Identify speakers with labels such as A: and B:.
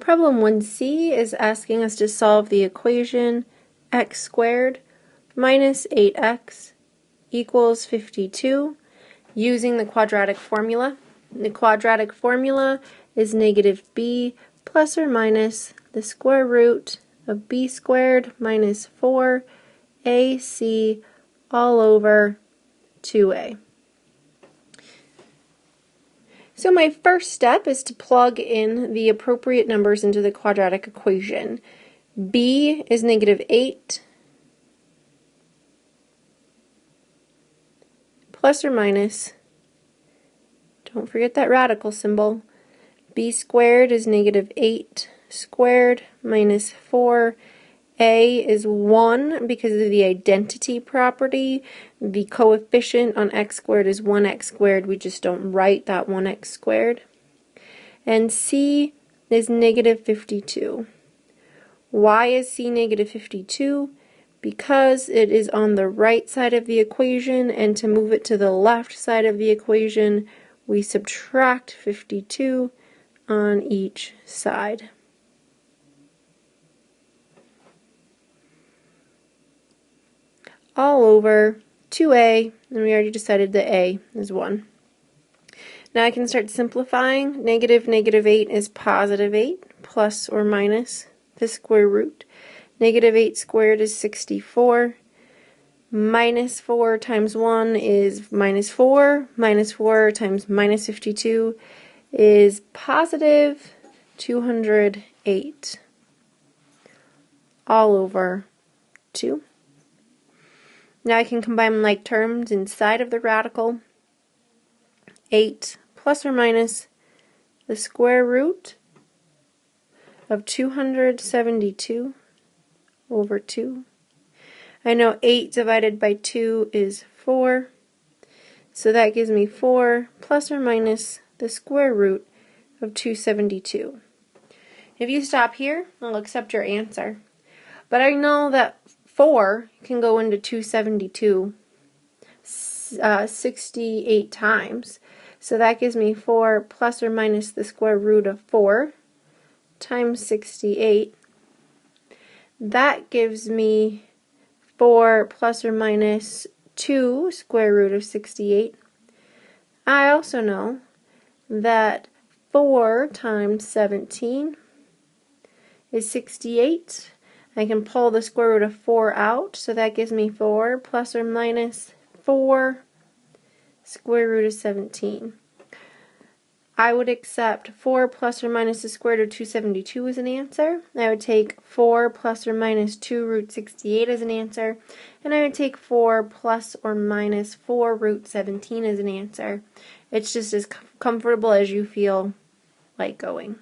A: Problem 1c is asking us to solve the equation x squared minus 8x equals 52 using the quadratic formula. The quadratic formula is negative b plus or minus the square root of b squared minus 4ac all over 2a. So my first step is to plug in the appropriate numbers into the quadratic equation. B is negative 8 plus or minus, don't forget that radical symbol, b squared is negative 8 squared minus 4. A is 1 because of the identity property. The coefficient on x squared is 1x squared. We just don't write that 1x squared. And C is negative 52. Why is C negative 52? Because it is on the right side of the equation, and to move it to the left side of the equation, we subtract 52 on each side. All over 2a, and we already decided that a is 1. Now I can start simplifying. Negative 8 is positive 8, plus or minus the square root. Negative 8 squared is 64. Minus 4 times 1 is minus 4. Minus 4 times minus 52 is positive 208. All over 2. Now I can combine like terms inside of the radical. 8 plus or minus the square root of 272 over 2. I know 8 divided by 2 is 4, so that gives me 4 plus or minus the square root of 272. If you stop here, I'll accept your answer. But I know that 4 can go into 272 68 times. So that gives me 4 plus or minus the square root of 4 times 68. That gives me 4 plus or minus 2 square root of 68. I also know that 4 times 17 is 68. I can pull the square root of 4 out, so that gives me 4 plus or minus 4 square root of 17. I would accept 4 plus or minus the square root of 272 as an answer. I would take 4 plus or minus 2 root 68 as an answer. And I would take 4 plus or minus 4 root 17 as an answer. It's just as comfortable as you feel like going.